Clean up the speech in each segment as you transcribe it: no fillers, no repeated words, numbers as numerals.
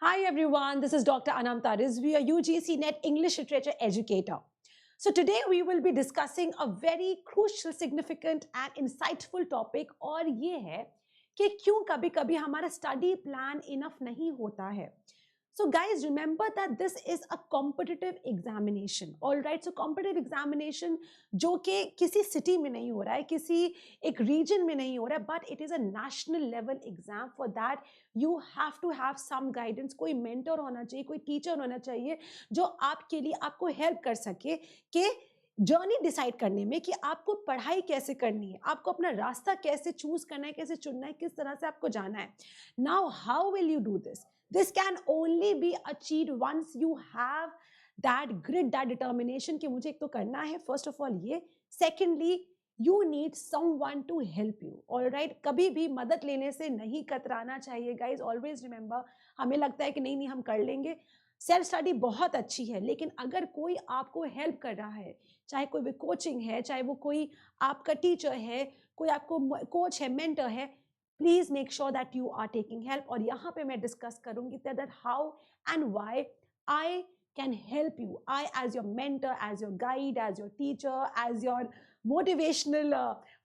Hi everyone, this is Dr. Anamta Rizvi, a UGC NET English Literature educator. So today we will be discussing a very crucial, significant and insightful topic और ये है कि क्यों कभी-कभी हमारा study plan enough नहीं होता है. So guys, remember that this is a competitive examination. All right, so competitive examination जो कि किसी city में नहीं हो रहा है, किसी एक region में नहीं हो रहा है, but it is a national level exam. For that, you have to have some guidance. कोई mentor होना चाहिए, कोई teacher होना चाहिए जो आपके लिए आपको help कर सके कि जर्नी डिसाइड करने में कि आपको पढ़ाई कैसे करनी है, आपको अपना रास्ता कैसे चूज करना है, कैसे चुनना है, किस तरह से आपको जाना है. Now how will you do this? This can only be achieved once you have that grit, that determination कि मुझे एक तो करना है. First of all ये. Secondly, you need someone to help you. All right, कभी भी मदद लेने से नहीं कतराना चाहिए guys. Always remember, हमें लगता है कि नहीं नहीं हम कर लेंगे. सेल्फ स्टडी बहुत अच्छी है, लेकिन अगर कोई आपको हेल्प कर रहा है, चाहे कोई भी कोचिंग है, चाहे वो कोई आपका टीचर है, कोई आपको कोच है, मेंटर है, please make sure that you are taking help. और यहाँ पे मैं डिस्कस करूंगी that how and why I can help you. I, as your mentor, as your guide, as your teacher, as your motivational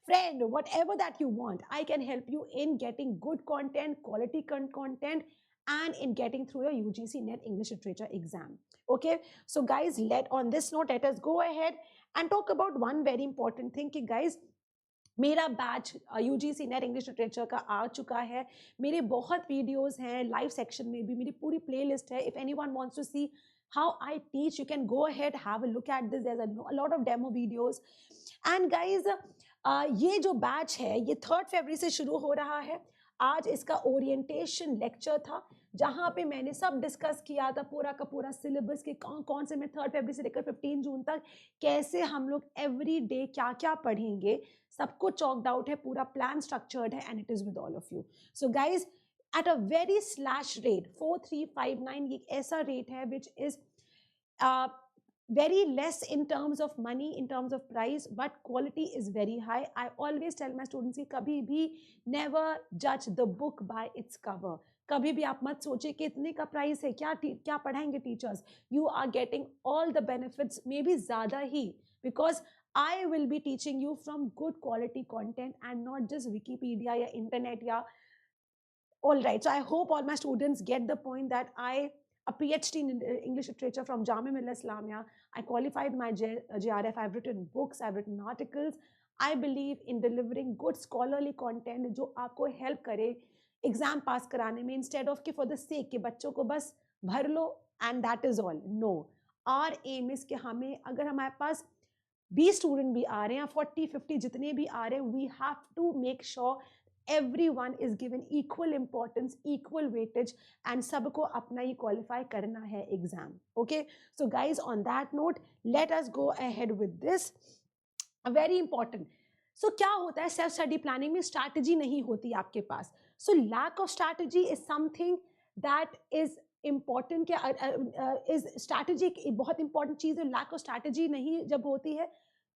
friend, whatever that you want, I can help you in getting good content, quality content, and in getting through your UGC NET English Literature exam. Okay, so guys, on this note, let us go ahead and talk about one very important thing कि guys, मेरा batch UGC NET English literature का आ चुका है. मेरे बहुत videos हैं, live section में भी मेरी पूरी प्लेलिस्ट है. If anyone wants to see how I teach, you can go ahead, have a look at this. There's a lot of demo videos. And guys, ये जो बैच है ये 3 फरवरी से शुरू हो रहा है. आज इसका ओरिएंटेशन लेक्चर था जहां पे मैंने सब डिस्कस किया था, पूरा का पूरा सिलेबस के कौन से में 3 फरवरी से लेकर 15 जून तक कैसे हम लोग एवरी डे क्या क्या पढ़ेंगे, सब कुछ चॉक्ड आउट है, पूरा प्लान स्ट्रक्चर्ड है, and it is with all of you. So guys, at a very slash rate 4359, ये ऐसा रेट है which is very less in terms of money, in terms of price, but quality is very high. I always tell my students कि कभी भी never judge the book by its cover. कभी भी आप मत सोचे कि इतने का प्राइस है, क्या पढ़ाएंगे teachers. You are getting all the benefits, maybe ज़्यादा ही, because I will be teaching you from good quality content and not just Wikipedia या internet या. All right, so I hope all my students get the point that I, a PhD in English literature from Jamia Millia Islamia, I qualified my JRF, I've written books, I've written articles. I believe in delivering good scholarly content जो आपको help करे exam pass कराने में, instead of कि for the sake कि बच्चों को बस भर लो and that is all. No, our aim is कि हमें, अगर हमारे पास 20 स्टूडेंट भी आ रहे हैं, 40-50 जितने भी आ रहे हैं, we have to make sure everyone is given equal importance, equal weightage, and सबको अपना ही qualify करना है exam. Okay, so guys, on that note, let us go ahead with this. Very important. So क्या होता है self study planning में? strategy नहीं होती आपके पास. So lack of strategy is something that is important. is strategy एक बहुत important चीज है. lack of strategy नहीं जब होती है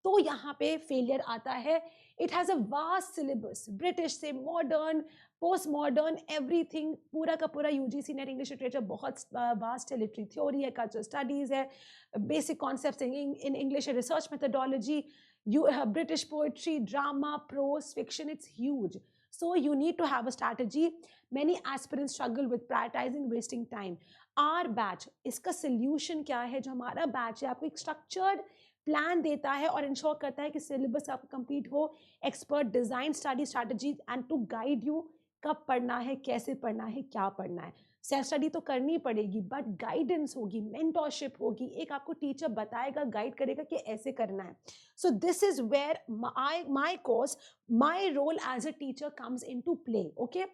तो यहाँ पे फेलियर आता है. It has a vast syllabus, British से मॉडर्न, पोस्ट मॉडर्न, एवरीथिंग, पूरा का पूरा यूजीसी नेट इंग्लिश लिटरेचर बहुत वास्ट है. लिटरेरी थ्योरी है, कल्चरल स्टडीज़ है, basic concepts in English, research methodology, British poetry, drama, prose, fiction, it's huge. So you need to have a strategy. Many aspirants struggle with prioritizing, wasting time. Our batch, इसका solution क्या है? जो हमारा batch है आपको एक structured plan देता है और इंश्योर करता है कि सिलेबस आपका कंप्लीट हो. Expert design study strategies and to guide you कब पढ़ना है, कैसे पढ़ना है, क्या पढ़ना है. सेल्फ स्टडी तो करनी पड़ेगी, बट गाइडेंस होगी, मेंटरशिप होगी, एक आपको टीचर बताएगा, गाइड करेगा कि ऐसे करना है. So this is where my course, my role as a teacher comes in to play. Okay,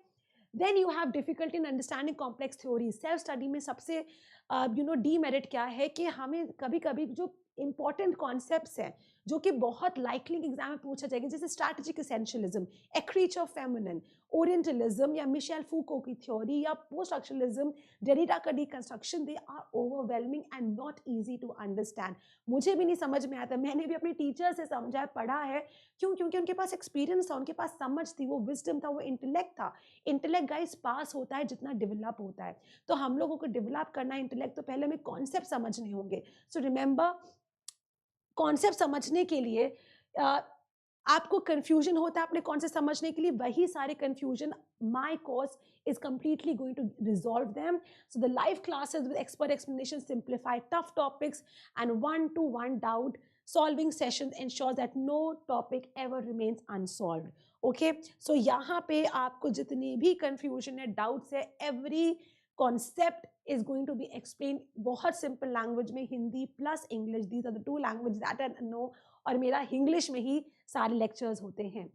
then you have difficulty in understanding complex theories. Self study में सबसे डीमेरिट क्या है कि हमें कभी कभी जो important concepts हैं जो कि बहुत लाइकली एग्जाम में पूछा जाएगा, जैसे strategic essentialism, a creature feminine, orientalism या मिशेल फूको की थ्योरी या पोस्ट स्ट्रक्चरलिज्म, डेरिडा का deconstruction, they are overwhelming and not easy to understand. मुझे भी नहीं समझ में आता, मैंने भी अपने टीचर से समझा पढ़ा है, क्यों? क्योंकि उनके पास एक्सपीरियंस था, उनके पास समझ थी, वो विजडम था, वो इंटेलेक्ट था। इंटेलेक्ट गाइस पास होता है जितना डेवलप होता है, तो हम लोगों को डेवलप करना है इंटेलेक्ट, तो पहले हमें कॉन्सेप्ट समझने होंगे। सो रिमेंबर, कॉन्सेप्ट समझने के लिए आपको कंफ्यूजन होता है अपने कॉन्सेप्ट समझने के लिए, वही सारे confusion my course is completely going to resolve them. So the live classes with expert explanation simplify tough topics, and one-to-one doubt solving sessions ensure that no topic ever remains unsolved. Okay, so यहाँ पे आपको जितनी भी confusion है, doubts है, every concept is going to be explained बहुत simple language में, Hindi plus English, these are the two languages that I know, और मेरा English में ही सारे lectures होते हैं।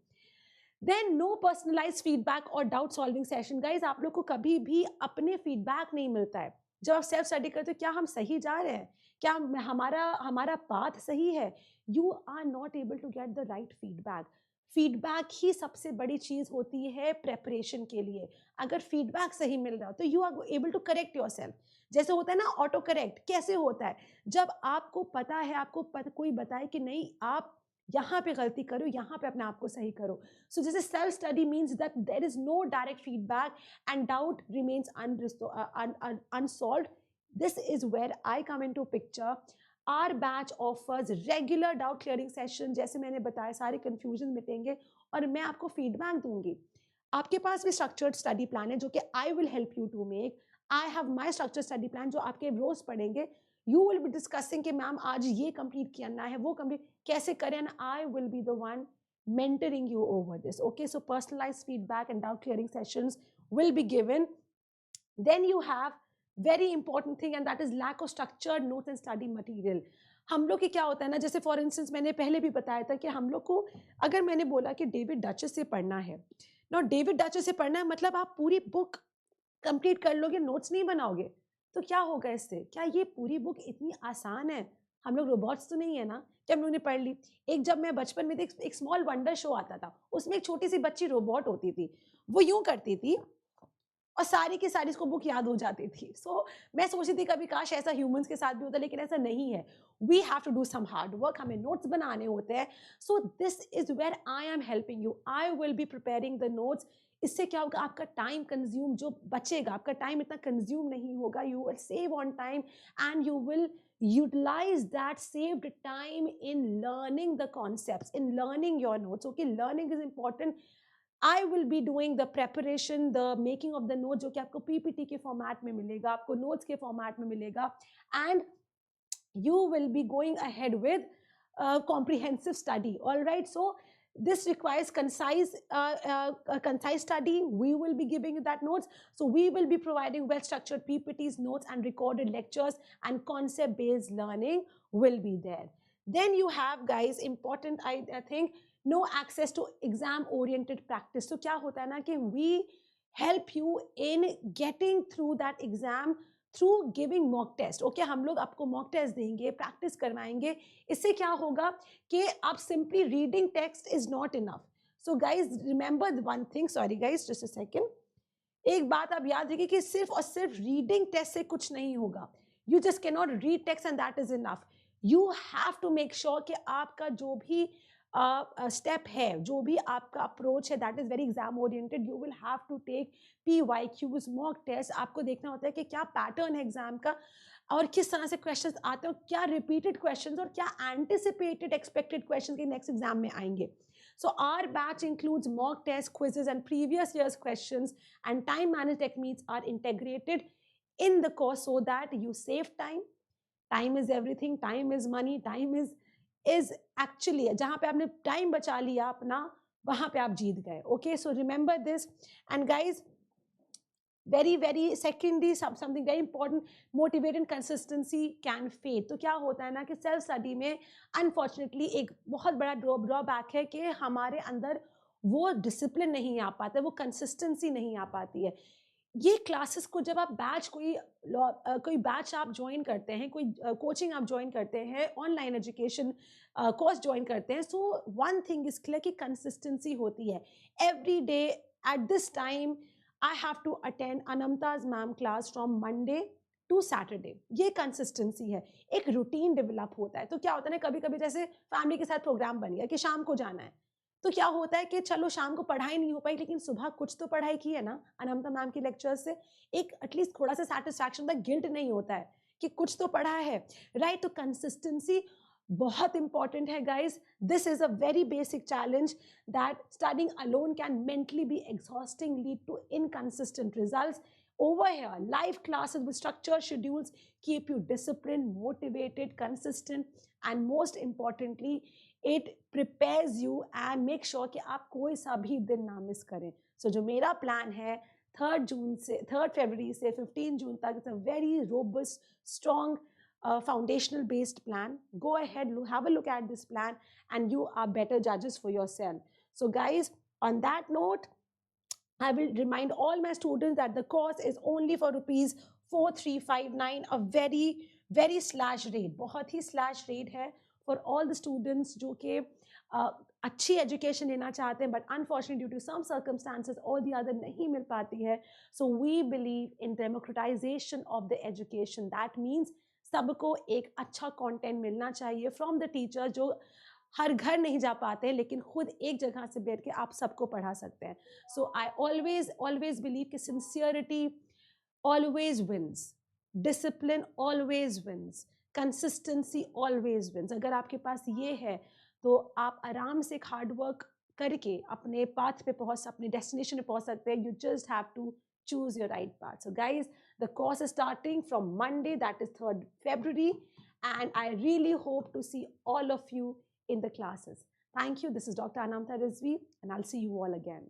Then no personalized feedback और doubt solving session. Guys, आप लोग को कभी भी अपने feedback नहीं मिलता है। जब आप self study करते हो, क्या हम सही जा रहे हैं, क्या हमारा path सही है, you are not able to get the right feedback. Feedback ही सबसे बड़ी चीज होती है प्रेपरेशन के लिए। अगर फीडबैक सही मिल रहा हो तो you are able to correct yourself. जैसे होता है ना ऑटो करेक्ट, कैसे होता है? जब आपको पता है, कोई बताए कि नहीं आप यहाँ पे गलती करो, यहाँ पे अपने आप को सही करो। सो जैसे self study means that there is no direct feedback and doubt remains unsolved. This is where I come into picture. Our batch offers regular doubt clearing session, जैसे मैंने बताया सारे confusion मिटेंगे और मैं आपको feedback दूंगी। आपके पास भी structured study plan है जो कि I will help you to make. I have my structured study plan जो आपके रोज पढ़ेंगे। You will be discussing कि मैम आज ये complete करना है, वो complete कैसे करें, and I will be the one mentoring you over this. Okay, so personalized feedback and doubt clearing sessions will be given. Then you have very important thing, and that is lack of structured notes and study material. हम लोग की क्या होता है ना, जैसे for instance मैंने पहले भी बताया था कि हम लोग को अगर मैंने बोला कि डेविड डचेस से पढ़ना है ना, डेविड डचेस से पढ़ना है मतलब आप पूरी बुक कंप्लीट कर लोगे, नोट्स नहीं बनाओगे, तो क्या होगा इससे? क्या ये पूरी बुक इतनी आसान है? हम लोग रोबोट्स तो नहीं है ना कि हम लोगों ने पढ़ ली। एक जब मैं बचपन में एक स्मॉल वंडर शो आता था, उसमें एक छोटी सी बच्ची रोबोट होती थी, वो यूं करती थी और सारी की सारी इसको बुक याद हो जाती थी। मैं सोचती थी कभी काश ऐसा ह्यूमंस के साथ भी होता, लेकिन ऐसा नहीं है। We have to do some hard work, हमें नोट्स बनाने होते हैं। So this is where I am helping you, I will be preparing the notes. इससे क्या होगा, आपका टाइम कंज्यूम जो बचेगा, आपका टाइम इतना कंज्यूम नहीं होगा, you will save on time and you will utilize that saved time in learning the concepts, in learning your notes. Okay, learning is important. I will be doing the preparation, the making of the notes, जो कि आपको PPT के format में मिलेगा, आपको notes के format में मिलेगा, and you will be going ahead with comprehensive study. All right, so this requires concise study. We will be giving you that notes. So we will be providing well structured PPTs, notes, and recorded lectures, and concept based learning will be there. Then you have, guys, important, I think, no access to exam oriented practice. So क्या होता है ना कि we help you in getting through that exam through giving mock test. Okay, हम लोग आपको mock test देंगे, practice करवाएंगे। इससे क्या होगा कि आप simply reading text is not enough. So guys remember one thing, sorry guys just a second, एक बात आप याद रखिए कि सिर्फ और सिर्फ रीडिंग टेस्ट से कुछ नहीं होगा। You just can not read text and that is enough. You have to make sure कि आपका जो भी स्टेप है, जो भी आपका अप्रोच है, that is very exam oriented. You will have to take PYQs, mock test. आपको देखना होता है कि क्या पैटर्न है एग्जाम का और किस तरह से क्वेश्चंस आते हैं, क्या रिपीटेड क्वेश्चंस और क्या एंटिसिपेटेड एक्सपेक्टेड क्वेश्चंस के नेक्स्ट एग्जाम में आएंगे। So our batch includes mock tests, quizzes, and previous year's questions, and time-managed techniques are integrated in the course so that you save time. Time is everything. Time is money. Time is actually जहाँ पे आपने time बचा लिया अपना, वहाँ पे आप जीत गए. Okay, so remember this, and guys, very secondly, something very important, motivate and consistency can fade. तो क्या होता है ना कि सेल्फ स्टडी में अनफॉर्चुनेटली एक बहुत बड़ा ड्रॉबैक है कि हमारे अंदर वो डिसिप्लिन नहीं आ पाता, वो कंसिस्टेंसी नहीं आ पाती है. ये क्लासेस को जब आप बैच कोई बैच आप ज्वाइन करते हैं, कोई कोचिंग आप ज्वाइन करते हैं, ऑनलाइन एजुकेशन कोर्स ज्वाइन करते हैं, so one thing is clear कि कंसिस्टेंसी होती है. Every day at this time I have to attend अनमताज ma'am class from Monday to Saturday. ये कंसिस्टेंसी है, एक रूटीन डेवलप होता है. तो क्या होता है ना, कभी कभी जैसे फैमिली के साथ प्रोग्राम बन गया कि शाम को जाना है, तो क्या होता है कि चलो शाम को पढ़ाई नहीं हो पाई, लेकिन सुबह कुछ तो पढ़ाई की है ना अनंता मैम की लेक्चर से. एक एटलीस्ट थोड़ा सा सेटिस्फैक्शन होता है, गिल्ट नहीं होता है कि कुछ तो पढ़ा है, राइट. तो कंसिस्टेंसी बहुत इंपॉर्टेंट है guys. This is a very basic challenge that studying alone can mentally be exhausting, lead to inconsistent results. Over here, live classes with structured schedules keep you disciplined, motivated, consistent, and most importantly, it prepares you and make sure कि आप कोई सा भी दिन ना miss करें. So जो मेरा प्लान है 3 फरवरी से 15 जून तक, it's a very robust, strong, foundational based plan. Go ahead, have a look at this plan, and you are better judges for yourself. So guys, on that note, I will remind all my students that the course is only for rupees 4359, a very very slash rate, बहुत ही slash rate है for all the students जो कि अच्छी education लेना चाहते हैं, but unfortunately due to some circumstances और the other नहीं मिल पाती है. So we believe in democratization of the education. That means सबको एक अच्छा कंटेंट मिलना चाहिए फ्रॉम द टीचर, जो हर घर नहीं जा पाते हैं लेकिन खुद एक जगह से बैठ के आप सबको पढ़ा सकते हैं. सो आई ऑलवेज बिलीव कि sincerity always wins, discipline always wins, consistency always wins. अगर आपके पास ये है तो आप आराम से हार्ड वर्क करके अपने पाथ पे अपने डेस्टिनेशन पे पहुंच सकते हैं. You just have to choose your right path. So guys, the course is starting from Monday, that is 3rd February, and I really hope to see all of you in the classes. Thank you. This is Dr. Anamta Rizvi, and I'll see you all again.